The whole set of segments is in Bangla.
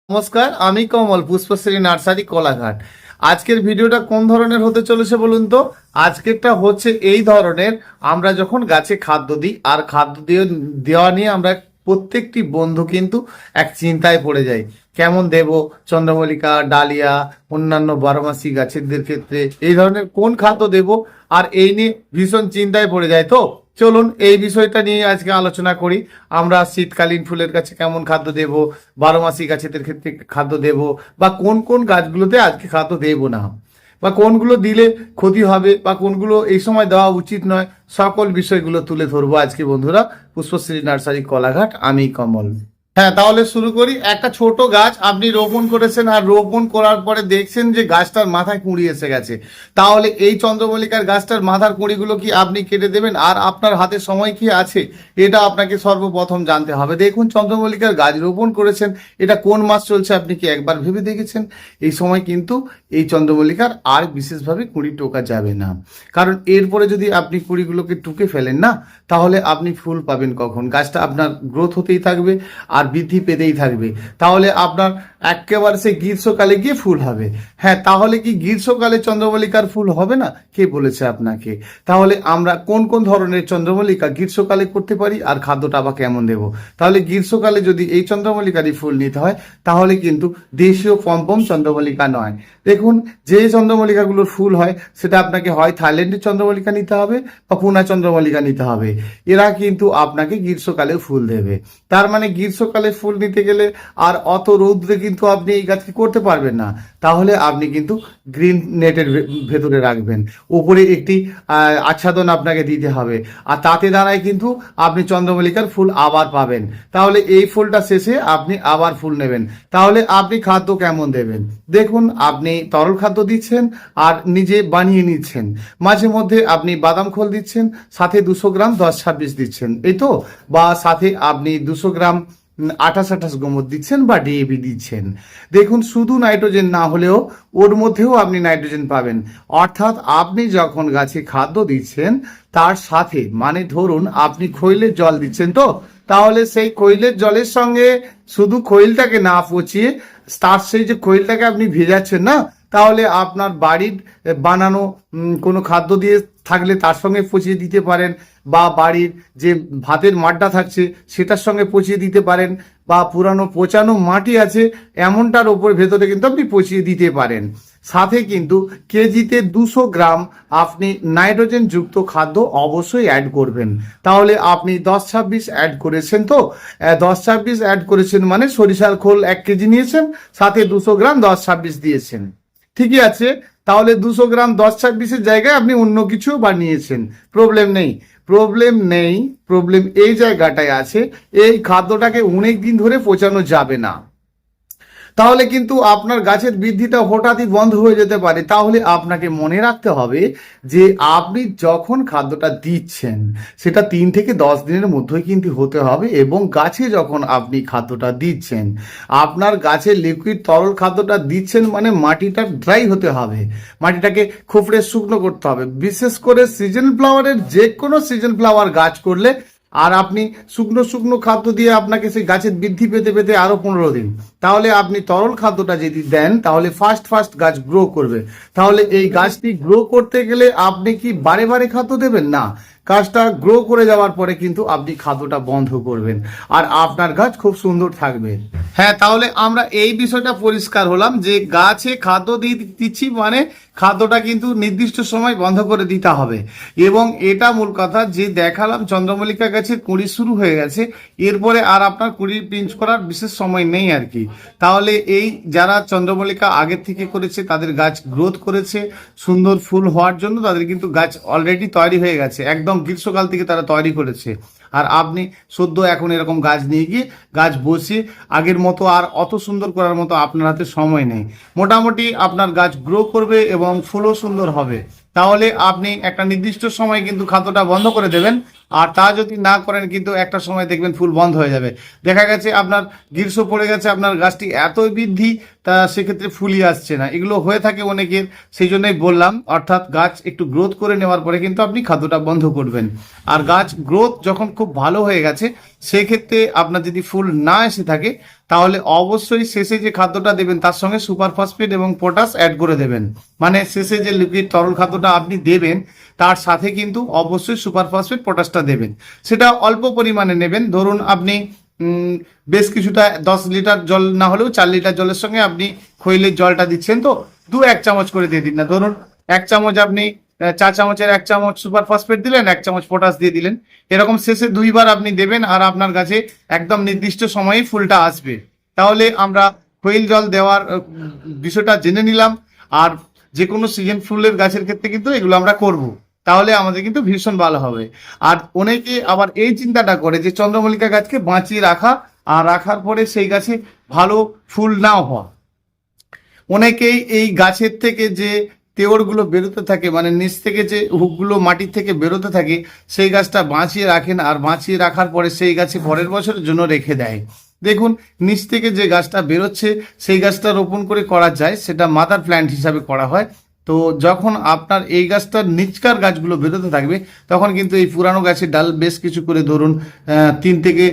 নমস্কার, আমি কমল, পুষ্পশ্রী নার্সারি কোলাঘাট। আজকের ভিডিওটা কোন ধরনের হতে চলেছে বলুন তো? আজকেরটা হচ্ছে এই ধরনের, আমরা যখন গাছে খাদ্য দিই আর খাদ্য দেওয়া নিয়ে আমরা প্রত্যেকটি বন্ধু কিন্তু এক চিন্তায় পড়ে যাই, কেমন দেব, চন্দ্রমল্লিকা, ডালিয়া, অন্যান্য বারোমাসি গাছেদের ক্ষেত্রে এই ধরনের কোন খাদ্য দেব, আর এই নিয়ে ভীষণ চিন্তায় পড়ে যায়। তো চলুন এই বিষয়টা নিয়ে আজকে আলোচনা করি। আমরা শীতকালীন ফুলের গাছে কেমন খাদ্য দেব, বারোমাসি গাছেদের ক্ষেত্রে খাদ্য দেব, বা কোন কোন গাছগুলোতে আজকে খাদ্য দেব না, বা কোনগুলো দিলে ক্ষতি হবে, বা কোনগুলো এই সময় দেওয়া উচিত নয়, সকল বিষয়গুলো তুলে ধরবো আজকে বন্ধুরা। পুষ্পশ্রী নার্সারি কোলাঘাট, আমি কমল। হ্যাঁ, তাহলে শুরু করি। একটা ছোট গাছ আপনি রোপণ করেছেন, আর রোপণ করার পরে দেখছেন যে গাছটার মাথায় কুঁড়ি এসে গেছে। তাহলে এই চন্দ্রমল্লিকার গাছটার মাথার কুঁড়িগুলো কি আপনি কেটে দেবেন? আর আপনার হাতে সময় কি আছে, এটা আপনাকে সর্বপ্রথম জানতে হবে। দেখুন, চন্দ্রমল্লিকার গাছ রোপণ করেছেন, এটা কোন মাস চলছে আপনি কি একবার ভেবে দেখেছেন? এই সময় কিন্তু এই চন্দ্রমল্লিকার আর বিশেষভাবে কুঁড়ি টোকা যাবে না, কারণ এরপরে যদি আপনি কুঁড়িগুলোকে টুকে ফেলেন না, তাহলে আপনি ফুল পাবেন কখন? গাছটা আপনার গ্রোথ হতেই থাকবে আর বৃদ্ধি পেতেই থাকবে। তাহলে আপনার একেবারে সে গ্রীষ্মকালে গিয়ে ফুল হবে। হ্যাঁ, তাহলে কি গ্রীষ্মকালে চন্দ্রমল্লিকার ফুল হবে না? কে বলেছে আপনাকে? তাহলে আমরা কোন কোন ধরনের চন্দ্রমল্লিকা গ্রীষ্মকালে করতে পারি, আর খাদ্যটা আবার কেমন দেব? তাহলে গ্রীষ্মকালে যদি এই চন্দ্রমল্লিকারই ফুল নিতে হয়, তাহলে কিন্তু দেশীয় পম্পম চন্দ্রমল্লিকা নয়। দেখুন, যে চন্দ্রমল্লিকাগুলোর ফুল হয় সেটা আপনাকে হয় থাইল্যান্ডের চন্দ্রমল্লিকা নিতে হবে বা পুনা চন্দ্রমল্লিকা নিতে হবে। এরা কিন্তু আপনাকে গ্রীষ্মকালে ফুল দেবে। তার মানে গ্রীষ্মকালে ফুল নিতে গেলে আর অত রৌদ্রে কিন্তু আপনি এই গাছকে করতে পারবেন না। তাহলে আপনি কিন্তু গ্রিন নেটের ভেতরে রাখবেন, উপরে একটি আচ্ছাদন আপনাকে দিতে হবে, আর তাতে দ্বারাই কিন্তু আপনি চন্দ্রমল্লিকার ফুল আবার পাবেন। তাহলে এই ফুলটা শেষে আপনি আবার ফুল নেবেন। তাহলে আপনি খাদ্য কেমন দেবেন? দেখুন, আপনি তরল খাদ্য দিচ্ছেন আর নিজে বানিয়ে নিচ্ছেন। মাঝে মধ্যে আপনি বাদাম খোল দিচ্ছেন, সাথে 200 গ্রাম 10-26 দিচ্ছেন, এই তো, বা সাথে আপনি 200 গ্রাম 28-28 গোমর দিচ্ছেন বা ডিএপি দিচ্ছেন। দেখুন, শুধু নাইট্রোজেন না হলেও ওর মধ্যেও আপনি নাইট্রোজেন পাবেন। অর্থাৎ আপনি যখন গাছে খাদ্য দিচ্ছেন তার সাথে, মানে ধরুন আপনি খৈলের জল দিচ্ছেন, তো তাহলে সেই খৈলের জলের সঙ্গে শুধু খৈলটাকে না পচিয়ে, তার সেই যে খৈলটাকে আপনি ভেজাচ্ছেন না, তাহলে আপনার বাড়ির বানানো কোনো খাদ্য দিয়ে থাকলে তার সঙ্গে পচিয়ে দিতে পারেন, বা বাড়ির যে ভাতের মাঠটা থাকছে সেটার সঙ্গে পচিয়ে দিতে পারেন, বা পুরানো পচানো মাটি আছে এমনটার ওপর ভেতরে কিন্তু আপনি পচিয়ে দিতে পারেন। সাথে কিন্তু কেজিতে 200 গ্রাম আপনি নাইট্রোজেন যুক্ত খাদ্য অবশ্যই অ্যাড করবেন। তাহলে আপনি 10-26 অ্যাড করেছেন, তো 10-26 অ্যাড করেছেন মানে সরিষার খোল 1 কেজি নিয়েছেন, সাথে 200 গ্রাম 10-26 দিয়েছেন, ঠিকই আছে। তাহলে 200 গ্রাম 10-26-এর জায়গায় আপনি অন্য কিছু বানিয়েছেন, প্রবলেম নেই। প্রবলেম এই জায়গাটায় আছে, এই খাদ্যটাকে অনেক দিন ধরে পচানো যাবে না, তাহলে কিন্তু আপনার গাছের বৃদ্ধিটা হঠাৎই বন্ধ হয়ে যেতে পারে। তাহলে আপনাকে মনে রাখতে হবে যে আপনি যখন খাদ্যটা দিচ্ছেন সেটা 3 থেকে 10 দিনের মধ্যেই কিন্তু হতে হবে, এবং গাছে যখন আপনি খাদ্যটা দিচ্ছেন, আপনার গাছে লিকুইড তরল খাদ্যটা দিচ্ছেন মানে মাটিটা ড্রাই হতে হবে, মাটিটাকে খুবড়ে শুকনো করতে হবে। বিশেষ করে সিজন ফ্লাওয়ারের, যে কোনো সিজন ফ্লাওয়ার গাছ করলে আর আপনি শুকনো শুকনো খাদ্য দিয়ে আপনাকে সেই গাছের বৃদ্ধি পেতে পেতে আরো 15 দিন, তাহলে আপনি তরল খাদ্যটা যদি দেন তাহলে ফার্স্ট গাছ গ্রো করবে। তাহলে এই গাছটি গ্রো করতে গেলে আপনি কি বারে বারে খাদ্য দেবেন না, গাছটা গ্রো করে যাওয়ার পরে কিন্তু আপনি খাদ্যটা বন্ধ করবেন, আর আপনার গাছ খুব সুন্দর থাকবে। হ্যাঁ, তাহলে আমরা এই বিষয়টা পরিষ্কার হলাম যে গাছে খাদ্য দিচ্ছি মানে খাদ্যটা কিন্তু নির্দিষ্ট সময় বন্ধ করে দিতে হবে। এবং এটা মূল কথা যে দেখালাম, চন্দ্রমল্লিকা গাছের কুঁড়ি শুরু হয়ে গেছে, এরপরে আর আপনার কুঁড়ি পিঞ্চ করার বিশেষ সময় নেই আর কি। তাহলে এই যারা চন্দ্রমল্লিকা আগের থেকে করেছে তাদের গাছ গ্রোথ করেছে, সুন্দর ফুল হওয়ার জন্য তাদের কিন্তু গাছ অলরেডি তৈরি হয়ে গেছে, একদম গ্রীষ্মকাল থেকে তারা তৈরি করেছে। আর আপনি সদ্য এখন এরকম গাছ নিয়ে গিয়ে গাছ বসিয়ে আগের মতো আর অত সুন্দর করার মতো আপনার হাতে সময় নেই। মোটামুটি আপনার গাছ গ্রো করবে এবং ফুলও সুন্দর হবে। তাহলে আপনি একটা নির্দিষ্ট সময় কিন্তু খাদ্যটা বন্ধ করে দেবেন, আর তা যদি না করেন কিন্তু একটা সময় দেখবেন ফুল বন্ধ হয়ে যাবে। দেখা গেছে আপনার গ্রীষ্ম পড়ে গেছে, আপনার গাছটি এতই বৃদ্ধি, তা সেক্ষেত্রে ফুলই আসছে না, এগুলো হয়ে থাকে অনেকের। সেই জন্যই বললাম, অর্থাৎ গাছ একটু গ্রোথ করে নেওয়ার পরে কিন্তু আপনি খাদ্যটা বন্ধ করবেন। আর গাছ গ্রোথ যখন খুব ভালো হয়ে গেছে সেক্ষেত্রে আপনার যদি ফুল না এসে থাকে তাহলে অবশ্যই শেষে যে খাদ্যটা দেবেন তার সঙ্গে সুপার ফসফেট এবং পটাশ অ্যাড করে দেবেন। মানে শেষে যে লিকুইড তরল খাদ্যটা আপনি দেবেন তার সাথে কিন্তু অবশ্যই সুপার ফসফেট পটাশটা দেবেন। সেটা অল্প পরিমাণে নেবেন। ধরুন আপনি বেশ কিছুটা 10 লিটার জল না হলেও 4 লিটার জলের সঙ্গে আপনি খৈলের জলটা দিচ্ছেন, তো 2-1 চামচ করে দিয়ে দিন না। ধরুন 1 চামচ আপনি চা চামচের 1 চামচ সুপার ফসফেট দিলেন, 1 চামচ পটাশ দিয়ে দিলেন, এরকম শেষে 2বার আপনি দেবেন। আর আপনার কাছে একদম নির্দিষ্ট সময়ে ফুলটা আসবে। তাহলে আমরা খৈল জল দেওয়ার বিষয়টা জেনে নিলাম। আর যে কোনো সিজন ফুলের গাছের ক্ষেত্রে কিন্তু এগুলো আমরা করব, তাহলে আমাদের কিন্তু ভীষণ ভালো হবে। আর অনেকে আবার এই চিন্তাটা করে যে চন্দ্রমল্লিকা গাছকে বাঁচিয়ে রাখা আর রাখার পরে সেই গাছে ভালো ফুল নাও হওয়া। অনেকেই এই গাছের থেকে যে তেওড়গুলো বেরোতে থাকে, মানে নিচ থেকে যে হুকগুলো মাটির থেকে বেরোতে থাকে, সেই গাছটা বাঁচিয়ে রাখেন। আর বাঁচিয়ে রাখার পরে সেই গাছে পরের বছরের জন্য রেখে দেয়। দেখুন নিচ থেকে যে গাছটা বেরোচ্ছে সেই গাছটা রোপণ করে করা যায়, সেটা মাদার প্ল্যান্ট হিসাবে করা হয়। তো যখন আপনার এই গাছটার নিচকার গাছগুলো বেরোতে থাকবে তখন কিন্তু এই পুরানো গাছের ডাল বেশ কিছু করে ধরুন 3 থেকে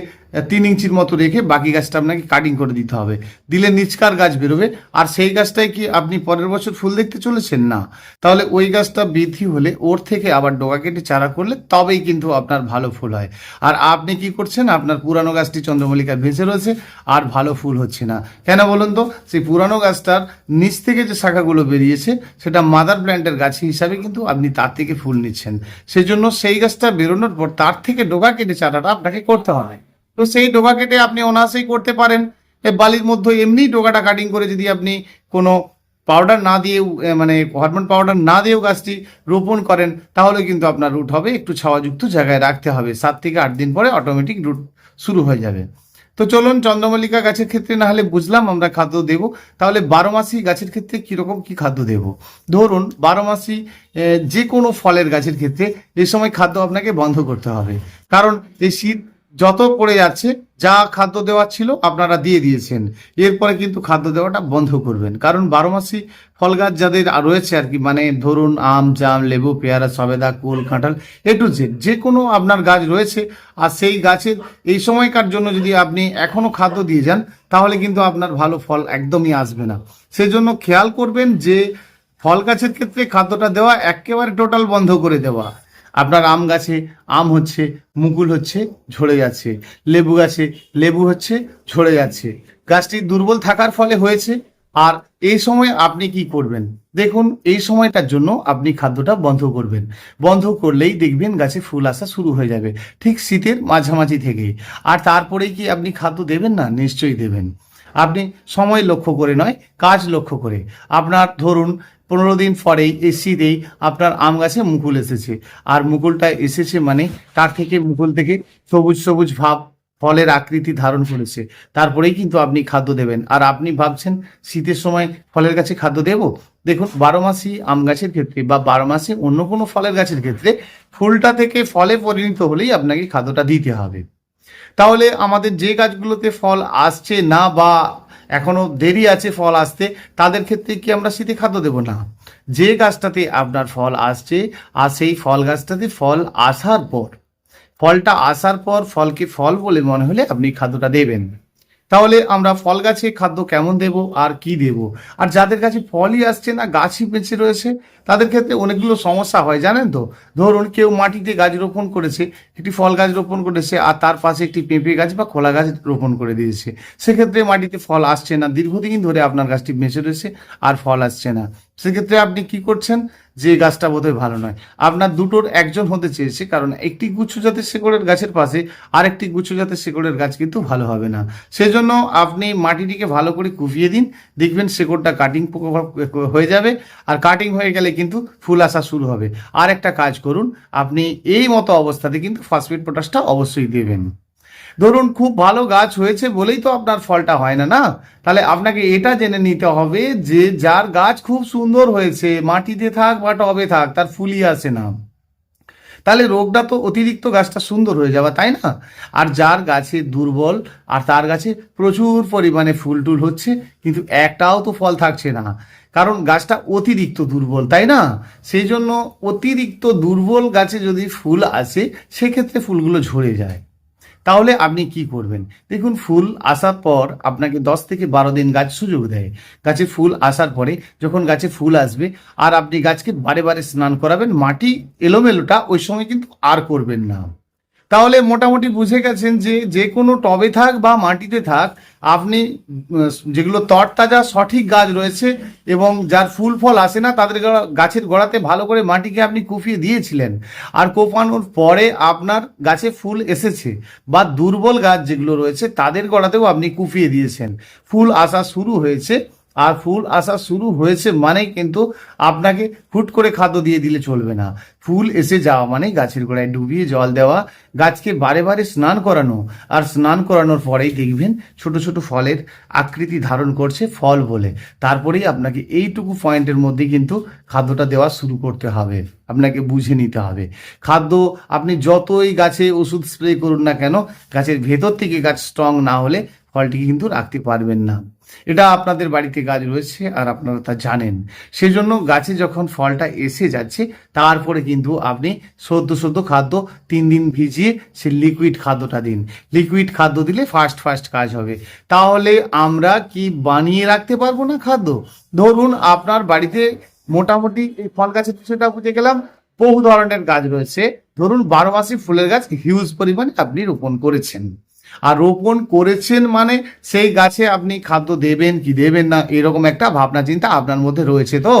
3 ইঞ্চির মতো রেখে বাকি গাছটা আপনাকে কাটিং করে দিতে হবে। দিলে নিচকার গাছ বেরোবে। আর সেই গাছটাই কি আপনি পরের বছর ফুল দেখতে চলেছেন না, তাহলে ওই গাছটা বৃদ্ধি হলে ওর থেকে আবার ডগা কেটে চারা করলে তবেই কিন্তু আপনার ভালো ফুল হয়। আর আপনি কি করছেন, আপনার পুরানো গাছটি চন্দ্রমল্লিকা ভেসে রয়েছে আর ভালো ফুল হচ্ছে না কেন বলুন তো? সেই পুরানো গাছটার নিচ থেকে যে শাখাগুলো বেরিয়েছে সেটা মাদার প্ল্যান্টের গাছ হিসাবে কিন্তু আপনি তার থেকে ফুল নিচ্ছেন। সেই জন্য সেই গাছটা বেরোনোর পর তার থেকে ডগা কেটে চারাটা আপনাকে করতে হবে। তো সেই ডোগা কেটে আপনি অনায়াসেই করতে পারেন। বালির মধ্যে এমনি ডোগাটা কাটিং করে যদি আপনি কোনো পাউডার না দিয়েও মানে হরমোন পাউডার না দিয়েও গাছটি রোপণ করেন তাহলে কিন্তু আপনার রুট হবে। একটু ছাওয়াযুক্ত জায়গায় রাখতে হবে, 7 থেকে 8 দিন পরে অটোমেটিক রুট শুরু হয়ে যাবে। তো চলুন, চন্দ্রমল্লিকা গাছের ক্ষেত্রে না হলে বুঝলাম আমরা খাদ্য দেব, তাহলে 12 মাসি গাছের ক্ষেত্রে কীরকম কী খাদ্য দেব। ধরুন 12 মাসি যে কোনো ফলের গাছের ক্ষেত্রে এই সময় খাদ্য আপনাকে বন্ধ করতে হবে। কারণ এই শীত যত পড়ে যাচ্ছে যা খাদ্য দেওয়ার ছিল আপনারা দিয়ে দিয়েছেন, এরপরে কিন্তু খাদ্য দেওয়াটা বন্ধ করবেন। কারণ 12 মাসি ফল গাছ যাদের রয়েছে আর কি, মানে ধরুন আম, জাম, লেবু, পেয়ারা, সবেদা, কুল, কাঁঠাল, এ টু জেড যে কোনো আপনার গাছ রয়েছে, আর সেই গাছের এই সময়কার জন্য যদি আপনি এখনো খাদ্য দিয়ে যান তাহলে কিন্তু আপনার ভালো ফল একদমই আসবে না। সেই জন্য খেয়াল করবেন যে ফল গাছের ক্ষেত্রে খাদ্যটা দেওয়া একেবারে টোটাল বন্ধ করে দেওয়া। আপনার আম গাছে আম হচ্ছে, মুকুল হচ্ছে, ঝরে যাচ্ছে, লেবু গাছে লেবু হচ্ছে, ঝরে যাচ্ছে, গাছটি দুর্বল থাকার ফলে হয়েছে। আর এই সময় আপনি কি করবেন, দেখুন এই সময়টার জন্য আপনি খাদ্যটা বন্ধ করবেন। বন্ধ করলেই দেখবেন গাছে ফুল আসা শুরু হয়ে যাবে ঠিক শীতের মাঝামাঝি থেকেই। আর তারপরেই কি আপনি খাদ্য দেবেন না? নিশ্চয়ই দেবেন। আপনি সময় লক্ষ্য করে নয়, কাজ লক্ষ্য করে। আপনার ধরুন 15 দিন পরেই এই শীতেই আপনার আম গাছে মুকুল এসেছে, আর মুকুলটা এসেছে মানে তার থেকে মুকুল থেকে সবুজ সবুজ ভাব ফলের আকৃতি ধারণ করেছে, তারপরেই কিন্তু আপনি খাদ্য দেবেন। আর আপনি ভাবছেন শীতের সময় ফলের গাছে খাদ্য দেব? দেখুন 12 মাসি আম গাছের ক্ষেত্রে বা 12 মাসে অন্য কোনো ফলের গাছের ক্ষেত্রে ফুলটা থেকে ফলে পরিণত হলেই আপনাকে খাদ্যটা দিতে হবে। তাহলে আমাদের যে গাছগুলোতে ফল আসছে না বা এখনো দেরি আছে ফল আসতে, তাদের ক্ষেত্রে কি আমরা শীতে খাদ্য দেব? না। যে গাছটাতে আপনার ফল আসছে আর সেই ফল গাছটাতে ফল আসার পর, ফলটা আসার পর ফলকে ফল বলে মনে হলে আপনি খাদ্যটা দেবেন। তাহলে আমরা ফল গাছে খাদ্য কেমন দেব আর কি দেব? আর যাদের কাছে ফলই আসছে না, গাছই বেঁচে রয়েছে, তাদের ক্ষেত্রে অনেকগুলো সমস্যা হয় জানেন তো। ধরুন কেউ মাটিতে গাছ রোপণ করেছে, একটি ফল গাছ রোপণ করেছে আর তার পাশে একটি পেঁপে গাছ বা কলা গাছ রোপণ করে দিয়েছে, সেক্ষেত্রে মাটিতে ফল আসছে না, দীর্ঘদিন ধরে আপনার গাছটি বেঁচে রয়েছে আর ফল আসছে না। সেক্ষেত্রে আপনি কি করছেন, যে গাছটা বোধহয় ভালো নয়, আপনার দুটোর একজন হতে চেয়েছে। কারণ একটি গুচ্ছ জাতের শেকড়ের গাছের পাশে আরেকটি গুচ্ছ জাতের শেকড়ের গাছ কিন্তু ভালো হবে না। সেজন্য আপনি মাটিটিকে ভালো করে কুপিয়ে দিন, দেখবেন শেকড়টা কাটিং হয়ে যাবে। আর কাটিং হয়ে গেলে কিন্তু ফুল আসা শুরু হবে। আর একটা কাজ করুন, আপনি এই মতো অবস্থাতে কিন্তু ফসফেট পটাশটা অবশ্যই দেবেন। ধরুন খুব ভালো গাছ হয়েছে বলেই তো আপনার ফলটা হয় না, না? তাহলে আপনাকে এটা জেনে নিতে হবে যে যার গাছ খুব সুন্দর হয়েছে, মাটিতে থাক বা টবে থাক, তার ফুলই আসে না, তাহলে রোগটা তো অতিরিক্ত গাছটা সুন্দর হয়ে যাবে, তাই না? আর যার গাছে দুর্বল আর তার গাছে প্রচুর পরিমাণে ফুল টুল হচ্ছে কিন্তু একটাও তো ফল থাকছে না, কারণ গাছটা অতিরিক্ত দুর্বল, তাই না? সেই জন্য অতিরিক্ত দুর্বল গাছে যদি ফুল আসে সেক্ষেত্রে ফুলগুলো ঝরে যায়। তাহলে আপনি কি করবেন? দেখুন, ফুল আসার পর আপনাকে 10 থেকে 12 দিন গাছ সুযোগ দেয়। গাছে ফুল আসার পরে যখন গাছে ফুল আসবে আর আপনি গাছকে বারে বারে স্নান করাবেন, মাটি এলোমেলোটা ওই সময় কিন্তু আর করবেন না। তাহলে মোটামুটি বুঝে গেছেন যে যে কোনো টবে থাক বা মাটিতে থাক, আপনি যেগুলো তরতাজা সঠিক গাছ রয়েছে এবং যার ফুল ফল আসে না তাদের গাছের গোড়াতে ভালো করে মাটিকে আপনি কুপিয়ে দিয়েছিলেন, আর কোপানোর পরে আপনার গাছে ফুল এসেছে, বা দুর্বল গাছ যেগুলো রয়েছে তাদের গোড়াতেও আপনি কুপিয়ে দিয়েছেন, ফুল আসা শুরু হয়েছে। আর ফুল আসা শুরু হয়েছে মানে কিন্তু আপনাকে হুট করে খাদ্য দিয়ে দিলে চলবে না। ফুল এসে যাওয়া মানে গাছের গোড়ায় ডুবিয়ে জল দেওয়া, গাছকে বারে বারে স্নান করানো, আর স্নান করানোর পরেই দেখবেন ছোট ছোট ফলের আকৃতি ধারণ করছে ফল বলে। তারপরেই আপনাকে এইটুকু পয়েন্টের মধ্যে কিন্তু খাদ্যটা দেওয়া শুরু করতে হবে, আপনাকে বুঝে নিতে হবে। খাদ্য আপনি যতই গাছে ওষুধ স্প্রে করুন না কেন, গাছের ভেতর থেকে গাছ স্ট্রং না হলে ফলটিকে কিন্তু রাখতে পারবেন না। এটা আপনাদের বাড়িতে গাছ রয়েছে আর আপনারা তা জানেন। সেজন্য গাছে যখন ফলটা এসে যাচ্ছে তারপরে কিন্তু আপনি সদ্য সদ্য খাদ্য 3 দিন ভিজিয়ে সে লিকুইড খাদ্যটা দিন। লিকুইড খাদ্য দিলে ফাস্ট ফাস্ট কাজ হবে। তাহলে আমরা কি বানিয়ে রাখতে পারবো না খাদ্য? ধরুন আপনার বাড়িতে মোটামুটি এই ফল গাছের সেটা বুঝে গেলাম, বহু ধরনের গাছ রয়েছে। ধরুন 12 মাসি ফুলের গাছ হিউজ পরিমাণে আপনি রোপণ করেছেন, আর রোপণ করেছেন মানে সেই গাছে আপনি খাদ্য দেবেন কি দেবেন না এরকম একটা ভাবনা চিন্তা আপনার মধ্যে রয়েছে তো?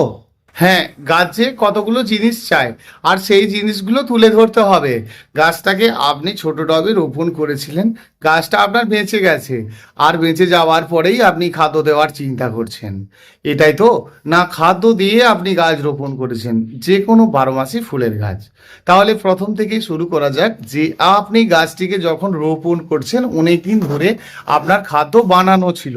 হ্যাঁ, গাছে কতগুলো জিনিস চাই আর সেই জিনিসগুলো তুলে ধরতে হবে। গাছটাকে আপনি ছোট টবে রোপণ করেছিলেন, গাছটা আপনার বেঁচে গেছে, আর বেঁচে যাওয়ার পরেই আপনি খাদ্য দেওয়ার চিন্তা করছেন, এটাই তো? না, খাদ্য দিয়ে আপনি গাছ রোপণ করেছেন যে কোনো 12 মাসি ফুলের গাছ। তাহলে প্রথম থেকেই শুরু করা যাক যে আপনি গাছটিকে যখন রোপণ করছেন অনেক দিন ধরে আপনার খাদ্য বানানো ছিল,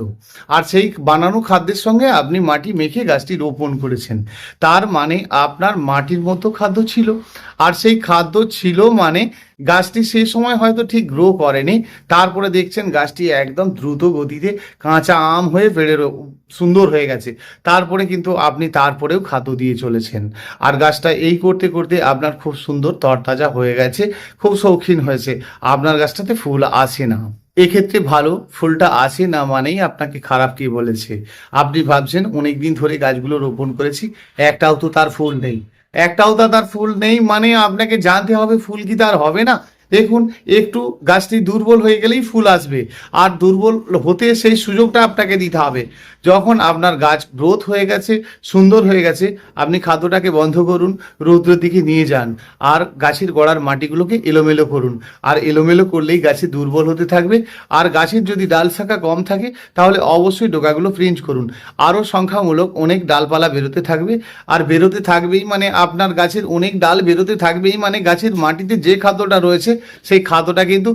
আর সেই বানানো খাদ্যের সঙ্গে আপনি মাটি মেখে গাছটি রোপণ করেছেন। তার মানে আপনার মাটির মতো খাদ্য ছিল, আর সেই খাদ্য ছিল মানে গাছটি সেই সময় হয়তো ঠিক গ্রো করেনি, তারপরে দেখছেন গাছটি একদম দ্রুত গতিতে কাঁচা আম হয়ে বেড়ে সুন্দর হয়ে গেছে, তারপরে কিন্তু আপনি তারপরেও খাদ্য দিয়ে চলেছেন, আর গাছটা এই করতে করতে আপনার খুব সুন্দর তরতাজা হয়ে গেছে, খুব শৌখিন হয়েছে, আপনার গাছটাতে ফুল আসে না। এক্ষেত্রে ভালো ফুলটা আসে না মানেই আপনাকে খারাপ কে বলেছে? আপনি ভাবছেন অনেকদিন ধরে গাছগুলো রোপণ করেছি, একটাও তো তার ফুল নেই, একটাও তো তার ফুল নেই মানে আপনাকে জানতে হবে ফুল কি তার হবে না। দেখুন, একটু গাছটি দুর্বল হয়ে গেলেই ফুল আসবে, আর দুর্বল হতে সেই সুযোগটা আপনাকে দিতে হবে। যখন আপনার গাছ গ্রোথ হয়ে গেছে, সুন্দর হয়ে গেছে, আপনি খাদ্যটাকে বন্ধ করুন, রৌদ্রের দিকে নিয়ে যান, আর গাছের গোড়ার মাটিগুলোকে এলোমেলো করুন, আর এলোমেলো করলেই গাছে দুর্বল হতে থাকবে। আর গাছের যদি ডাল শাখা কম থাকে তাহলে অবশ্যই ডোকাগুলো ফ্রিঞ্জ করুন, আরও সংখ্যামূলক অনেক ডালপালা বেরোতে থাকবে, আর বেরোতে থাকবেই মানে আপনার গাছের অনেক ডাল বেরোতে থাকবেই মানে গাছের মাটিতে যে খাদ্যটা রয়েছে সেই খাদ্যটা কিন্তু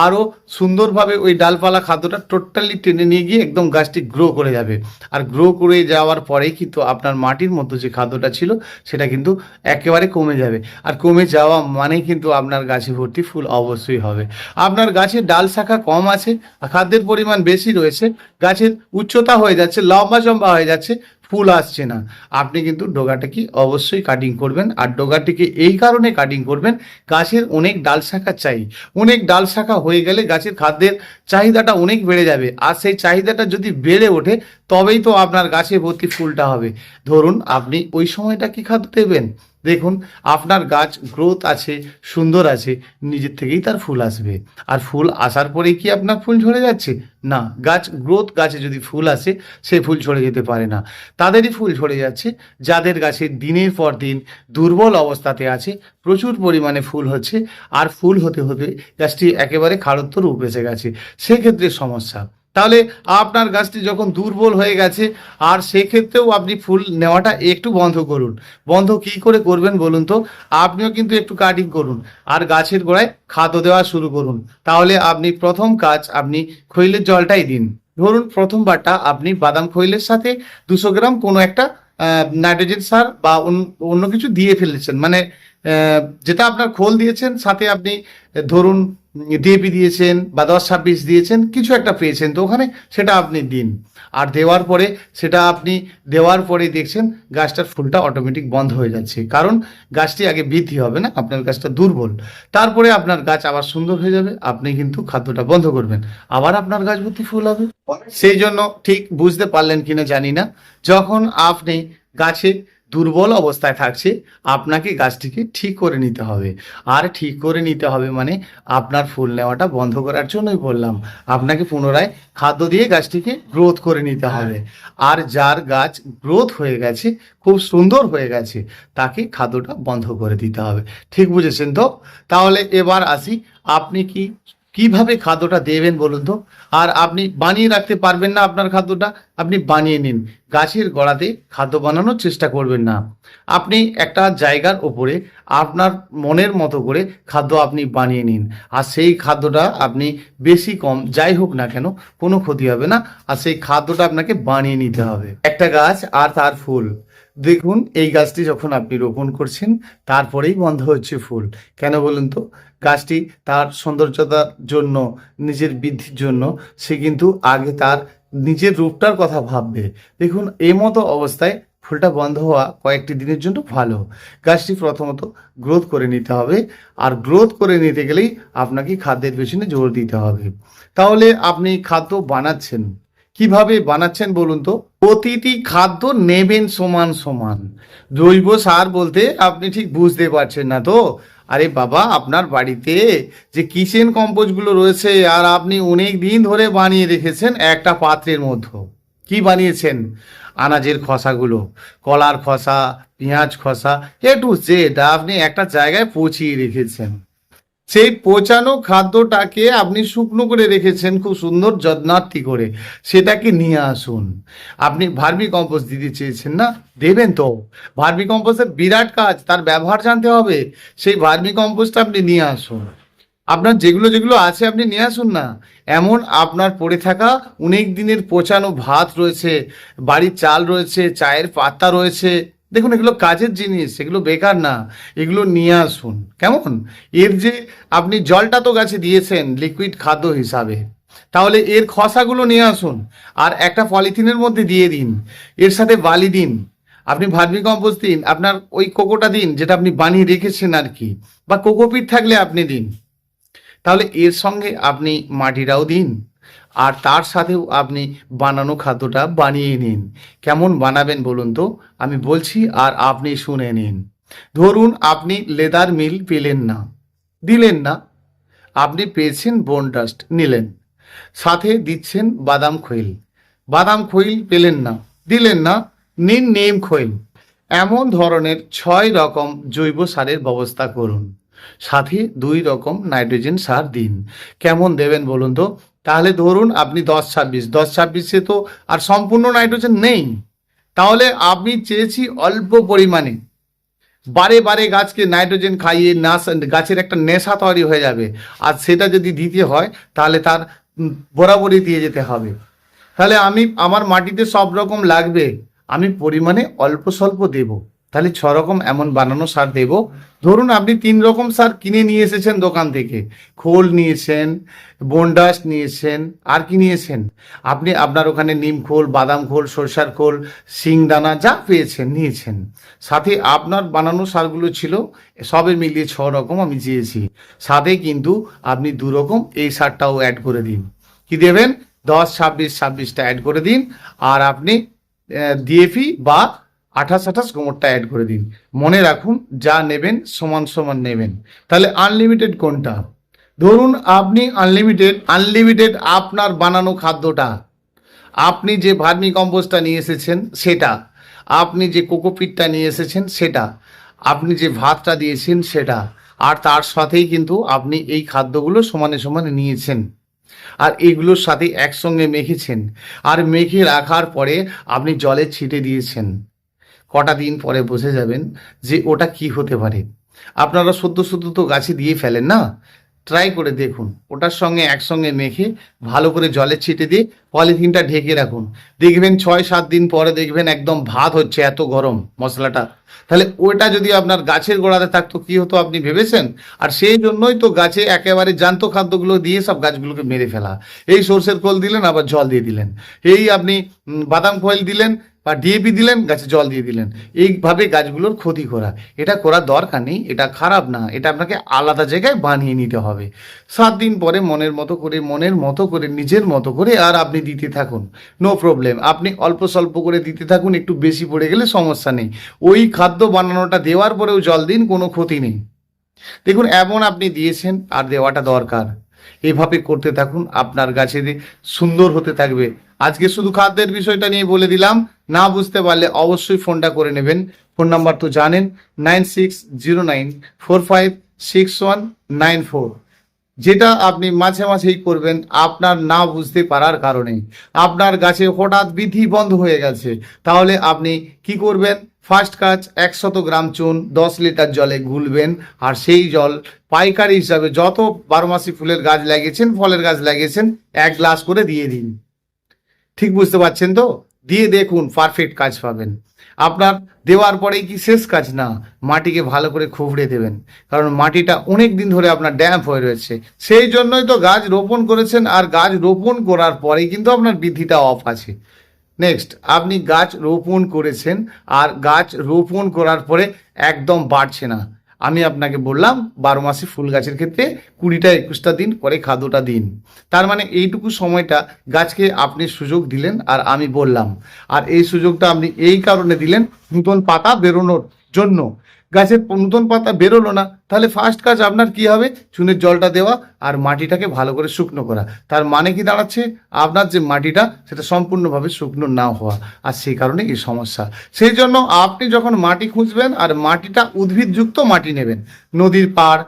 আরও সুন্দরভাবে ওই ডালপালা খাদ্যটা টোটালি টেনে নিয়ে গিয়ে একদম গাছটি গ্রো করে যাবে, আর গ্রো করে যাওয়ার পরেই কিন্তু আপনার মাটির মধ্যে যে খাদ্যটা ছিল সেটা কিন্তু একেবারে কমে যাবে, আর কমে যাওয়া মানেই কিন্তু আপনার গাছে ভর্তি ফুল অবশ্যই হবে। আপনার গাছের ডাল শাখা কম আছে, খাদ্যের পরিমাণ বেশি রয়েছে, গাছের উচ্চতা হয়ে যাচ্ছে, লম্বা চম্বা হয়ে যাচ্ছে, ফুল আসছে না, আপনি কিন্তু ডোগাটাকে অবশ্যই কাটিং করবেন। আর ডোগাটিকে এই কারণে কাটিং করবেন, গাছের অনেক ডাল শাখা চাই, অনেক ডাল শাখা হয়ে গেলে গাছের খাদ্যের চাহিদাটা অনেক বেড়ে যাবে, আর সেই চাহিদাটা যদি বেড়ে ওঠে তবেই তো আপনার গাছে ভর্তি ফুলটা হবে। ধরুন আপনি ওই সময়টা কি খাদ্য দেবেন? দেখুন, আপনার গাছ গ্রোথ আছে, সুন্দর আছে, নিজের থেকেই তার ফুল আসবে, আর ফুল আসার পরেই কি আপনার ফুল ঝরে যাচ্ছে? না, গাছ গ্রোথ গাছে যদি ফুল আসে সে ফুল ঝরে যেতে পারে না। তাদেরই ফুল ঝরে যাচ্ছে যাদের গাছে দিনের পর দিন দুর্বল অবস্থাতে আছে, প্রচুর পরিমাণে ফুল হচ্ছে, আর ফুল হতে হতে গাছটি একেবারে খাড়ত্ব রূপ এসে গেছে, সেক্ষেত্রে সমস্যা। তাহলে আপনার গাছটি যখন দুর্বল হয়ে গেছে, আর সেক্ষেত্রেও আপনি ফুল নেওয়াটা একটু বন্ধ করুন। বন্ধ কি করে করবেন বলুন তো? আপনিও কিন্তু একটু কাটিং করুন, আর গাছের গোড়ায় খাদ্য দেওয়া শুরু করুন। তাহলে আপনি প্রথম কাজ আপনি খৈলের জলটাই দিন। ধরুন প্রথমবারটা আপনি বাদাম খৈলের সাথে 200 গ্রাম কোনো একটা নাইট্রোজেন সার বা অন্য কিছু দিয়ে ফেলেছেন, মানে যেটা আপনার খোল দিয়েছেন, সাথে আপনি ধরুন ডিএপি দিয়েছেন বা 10-26 দিয়েছেন, কিছু একটা পেয়েছেন, তো ওখানে সেটা আপনি দিন। আর দেওয়ার পরে সেটা আপনি দেওয়ার পরেই দেখছেন গাছটার ফুলটা অটোমেটিক বন্ধ হয়ে যাচ্ছে, কারণ গাছটি আগে বৃদ্ধি হবে না, আপনার গাছটা দুর্বল। তারপরে আপনার গাছ আবার সুন্দর হয়ে যাবে, আপনি কিন্তু খাদ্যটা বন্ধ করবেন, আবার আপনার গাছ ভর্তি ফুল হবে। সেই জন্য ঠিক বুঝতে পারলেন কিনা জানি না, যখন আপনি গাছে দুর্বল অবস্থায় থাকছে, আপনাকে গাছটিকে ঠিক করে নিতে হবে। আর ঠিক করে নিতে হবে মানে আপনার ফুল নেওয়াটা বন্ধ করার জন্যই বললাম, আপনাকে পুনরায় খাদ্য দিয়ে গাছটিকে গ্রোথ করে নিতে হবে। আর যার গাছ গ্রোথ হয়ে গেছে, খুব সুন্দর হয়ে গেছে, তাকে খাদ্যটা বন্ধ করে দিতে হবে। ঠিক বুঝেছেন তো? তাহলে এবার আসি, আপনি কিভাবে খাদ্যটা দেবেন বলুন তো। আর আপনি বানিয়ে রাখতে পারবেন না আপনার খাদ্যটা, আপনি বানিয়ে নিন। গাছের গোড়াতে খাদ্য বানানোর চেষ্টা করবেন না, আপনি একটা জায়গার ওপরে আপনার মনের মতো করে খাদ্য আপনি বানিয়ে নিন। আর সেই খাদ্যটা আপনি বেশি কম যাই হোক না কেন, কোনো ক্ষতি হবে না। আর সেই খাদ্যটা আপনাকে বানিয়ে নিতে হবে। একটা গাছ আর তার ফুল, দেখুন এই গাছটি যখন আপনি রোপণ করছেন, তারপরেই বন্ধ হচ্ছে ফুল। কেন বলুন তো? গাছটি তার সৌন্দর্যতার জন্য, নিজের বৃদ্ধির জন্য, সে কিন্তু আগে তার নিজের রূপটার কথা ভাববে। দেখুন এই মতো অবস্থায় ফুলটা বন্ধ হওয়া কয়েকটি দিনের জন্য ভালো। গাছটি প্রথমত গ্রোথ করে নিতে হবে, আর গ্রোথ করে নিতে গেলেই আপনাকে খাদ্যের পেছনে জোর দিতে হবে। তাহলে আপনি খাদ্য বানাচ্ছেন, কিভাবে বানাচ্ছেন বলুন তো? প্রতিটি খাদ্য নেবেন সমান সমান। জৈব সার বলতে আপনি ঠিক বুঝতে পারছেন না তো? আরে বাবা, আপনার বাড়িতে যে কিচেন কম্পোস্টগুলো রয়েছে, আর আপনি অনেক দিন ধরে বানিয়ে রেখেছেন একটা পাত্রের মধ্যে, কি বানিয়েছেন? আনাজের খোসাগুলো, কলার খোসা, পেঁয়াজ খোসা, A to Z আপনি একটা জায়গায় পচিয়ে রেখেছেন। সেই পচানো খাদ্যটাকে আপনি শুকনো করে রেখেছেন খুব সুন্দর যত্নার্থী করে, সেটাকে নিয়ে আসুন। আপনি ভার্মি কম্পোস্ট দিতে চেয়েছেন না, দেবেন তো। ভার্মি কম্পোস্টের বিরাট কাজ, তার ব্যবহার জানতে হবে। সেই ভার্মি কম্পোস্ট আপনি নিয়ে আসুন, আপনার যেগুলো যেগুলো আছে আপনি নিয়ে আসুন না। এমন আপনার পড়ে থাকা অনেক দিনের পচানো ভাত রয়েছে, বাড়ির চাল রয়েছে, চায়ের পাতা রয়েছে, দেখুন এগুলো কাজের জিনিস, এগুলো বেকার না, এগুলো নিয়ে আসুন। কেমন? এর যে আপনি জলটা তো গাছে দিয়েছেন লিকুইড খাদ্য হিসাবে, তাহলে এর খসাগুলো নিয়ে আসুন, আর একটা পলিথিনের মধ্যে দিয়ে দিন, এর সাথে বালি দিন, আপনি ভার্মি কম্পোস্ট দিন, আপনার ওই কোকোটা দিন যেটা আপনি বানিয়ে রেখেছেন আর কি, বা কোকোপিট থাকলে আপনি দিন। তাহলে এর সঙ্গে আপনি মাটিটাও দিন, আর তার সাথেও আপনি বানানো খাদ্যটা বানিয়ে নিন। কেমন বানাবেন বলুন তো? আমি বলছি আর আপনি শুনে নিন। ধরুন আপনি লেদার মিল পেলেন না, দিলেন না, আপনি পেয়েছেন বোন ডাস্ট, নিলেন, সাথে দিচ্ছেন বাদাম খৈল। বাদাম খৈল পেলেন না, দিলেন না, নিন নিম খৈল। এমন ধরনের 6 রকম জৈব সারের ব্যবস্থা করুন, সাথে 2 রকম নাইট্রোজেন সার দিন। কেমন দেবেন বলুন তো? তাহলে ধরুন আপনি 10-26 তো আর সম্পূর্ণ নাইট্রোজেন নেই, তাহলে আমি চেয়েছি অল্প পরিমাণে, বারে বারে গাছকে নাইট্রোজেন খাইয়ে গাছের একটা নেশা তৈরি হয়ে যাবে। আর সেটা যদি দিতে হয় তাহলে তার বরাবরই দিয়ে যেতে হবে। তাহলে আমি আমার মাটিতে সব রকম লাগবে, আমি পরিমাণে অল্প স্বল্প দেব। তাহলে 6 রকম এমন বানানো সার দেব। ধরুন আপনি 3 রকম সার কিনে নিয়ে এসেছেন দোকান থেকে, খোল নিয়েছেন, বনডাস নিয়েছেন, আর কি নিয়েছেন? আপনি আপনার ওখানে নিম খোল, বাদাম খোল, সরষার খোল, শিংদানা যা পেয়েছেন নিয়েছেন, সাথে আপনার বানানো সারগুলো ছিল, সবে মিলিয়ে 6 রকম আমি চেয়েছি। সাথে কিন্তু আপনি 2 রকম এই সারটাও অ্যাড করে দিন। কি দেবেন? 10-26-26টা অ্যাড করে দিন, আর আপনি ডিএপি বা 28-28 গোমরটা অ্যাড করে দিন। মনে রাখুন, যা নেবেন সমান সমান নেবেন। তাহলে আনলিমিটেড কোনটা? ধরুন আপনি আনলিমিটেড আপনার বানানো খাদ্যটা, আপনি যে ভার্মি কম্পোস্টটা নিয়ে এসেছেন সেটা, আপনি যে কোকোপিটটা নিয়ে এসেছেন সেটা, আপনি যে ভাতটা দিয়েছেন সেটা, আর তার সাথেই কিন্তু আপনি এই খাদ্যগুলো সমানে সমানে নিয়েছেন, আর এগুলোর সাথে একসঙ্গে মেখেছেন, আর মেখে রাখার পরে আপনি জলে ছিটে দিয়েছেন। কটা দিন পরে বুঝে যাবেন যে ওটা কি হতে পারে। আপনারা সদ্য সদ্য তো গাছে দিয়ে ফেলেন না, ট্রাই করে দেখুন, ওটার সঙ্গে একসঙ্গে মেখে ভালো করে জলে ছিটে দিয়ে পলিথিনটা ঢেকে রাখুন। দেখবেন 6-7 দিন পরে দেখবেন একদম ভাত হচ্ছে, এত গরম মশলাটা। তাহলে ওটা যদি আপনার গাছের গোড়াতে থাকতো কি হতো আপনি ভেবেছেন? আর সেই জন্যই তো গাছে একেবারে জ্যান্ত খাদ্যগুলো দিয়ে সব গাছগুলোকে মেরে ফেলা। এই সর্ষের খোল দিলেন, আবার জল দিয়ে দিলেন। এই আপনি বাদাম খোল দিলেন বা ডিএপি দিলেন, গাছে জল দিয়ে দিলেন। এইভাবে গাছগুলোর ক্ষতি করা, এটা করার দরকার নেই। এটা খারাপ না, এটা আপনাকে আলাদা জায়গায় বানিয়ে নিতে হবে। 7 দিন পরে মনের মতো করে নিজের মতো করে আর আপনি দিতে থাকুন, নো প্রবলেম। আপনি অল্প স্বল্প করে দিতে থাকুন, একটু বেশি পড়ে গেলে সমস্যা নেই। ওই খাদ্য বানানোটা দেওয়ার পরেও জল দিন, কোনো ক্ষতি নেই। দেখুন এমন আপনি দিয়েছেন আর দেওয়াটা দরকার। এভাবে করতে থাকুন, আপনার গাছে সুন্দর হতে থাকবে। আজকে শুধু খাদ্যের বিষয়টা নিয়ে বলে দিলাম, না বুঝতে পারলে অবশ্যই ফোনটা করে নেবেন। ফোন নাম্বার তো জানেন, 9609456194। যেটা আপনি মাঝে মাঝেই করবেন আপনার না বুঝতে পারার কারণে। আপনার গাছে হঠাৎ বৃদ্ধি বন্ধ হয়ে গেছে, তাহলে আপনি কি করবেন? ফার্স্ট কাজ, 100 গ্রাম চুন 10 লিটার জলে গুলবেন, আর সেই জল পাইকারি হিসাবে যত 12 মাসি ফুলের গাছ লাগিয়েছেন, ফলের গাছ লাগিয়েছেন, 1 গ্লাস করে দিয়ে দিন। ঠিক বুঝতে পারছেন তো? দিয়ে দেখুন পারফেক্ট কাজ পাবেন। আপনার দেওয়ার পরেই কি শেষ কাজ না, মাটিকে ভালো করে খুবড়ে দেবেন, কারণ মাটিটা অনেক দিন ধরে আপনার ড্যাম্প হয়ে রয়েছে। সেই জন্যই তো গাছ রোপণ করেছেন, আর গাছ রোপণ করার পরেই কিন্তু আপনার বৃদ্ধিটা অফ আছে। নেক্সট, আপনি গাছ রোপণ করেছেন আর গাছ রোপণ করার পরে একদম বাড়ছে না। আমি আপনাকে বললাম 12 মাসে ফুল গাছের ক্ষেত্রে 20-21টা দিন পরে খাদ্যটা দিন। তার মানে এইটুকু সময়টা গাছকে আপনি সুযোগ দিলেন, আর আমি বললাম। আর এই সুযোগটা আপনি এই কারণে দিলেন, নতুন পাতা বেরোনোর জন্য। গাছের নতুন পাতা বেরোলো না, তাহলে ফার্স্ট কাজ আপনার কি হবে? চুনের জলটা দেওয়া আর মাটিটাকে ভালো করে শুকনো করা। তার মানে কি দাঁড়াচ্ছে? আপনার যে মাটিটা সেটা সম্পূর্ণভাবে শুকনো না হওয়া, আর সেই কারণে এই সমস্যা। সেই জন্য আপনি যখন মাটি খুঁজবেন, আর মাটিটা উদ্ভিদযুক্ত মাটি নেবেন। নদীর পাড়,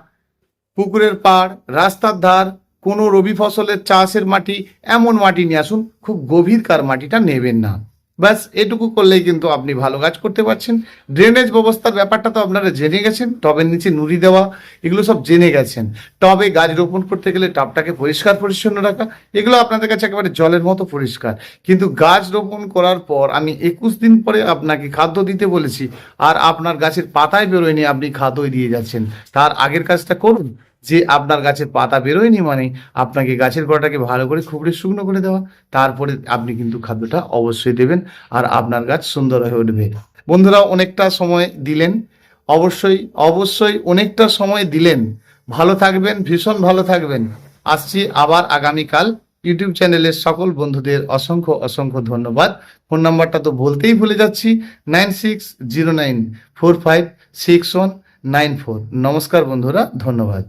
পুকুরের পাড়, রাস্তার ধার, কোনো রবি ফসলের চাষের মাটি, এমন মাটি নিয়ে আসুন। খুব গভীরকার মাটিটা নেবেন না। ব্যাস এটুকু করলেই কিন্তু আপনি ভালো কাজ করতে পারছেন। ড্রেনেজ ব্যবস্থার ব্যাপারটা তো আপনারা জেনে গেছেন, টবের নিচে নুড়ি দেওয়া, এগুলো সব জেনে গেছেন। টবে গাছ রোপণ করতে গেলে টবটাকে পরিষ্কার পরিচ্ছন্ন রাখা, এগুলো আপনাদের কাছে একেবারে জলের মতো পরিষ্কার। কিন্তু গাছ রোপণ করার পর আমি 21 দিন পরে আপনাকে খাদ্য দিতে বলেছি, আর আপনার গাছের পাতায় বেরোয়নি, আপনি খাদ্যই দিয়ে যাচ্ছেন। তার আগের কাজটা করুন, যে আপনার গাছের পাতা বেরোয়নি মানে আপনাকে গাছের গোড়াটাকে ভালো করে খুবড়ে শুকনো করে দেওয়া। তারপরে আপনি কিন্তু খাদ্যটা অবশ্যই দেবেন, আর আপনার গাছ সুন্দর হয়ে উঠবে। বন্ধুরা অনেকটা সময় দিলেন, অবশ্যই অবশ্যই অনেকটা সময় দিলেন। ভালো থাকবেন, ভীষণ ভালো থাকবেন। আসছি আবার আগামীকাল। ইউটিউব চ্যানেলের সকল বন্ধুদের অসংখ্য অসংখ্য ধন্যবাদ। ফোন নাম্বারটা তো বলতেই ভুলে যাচ্ছি, 9609456194। নমস্কার বন্ধুরা, ধন্যবাদ।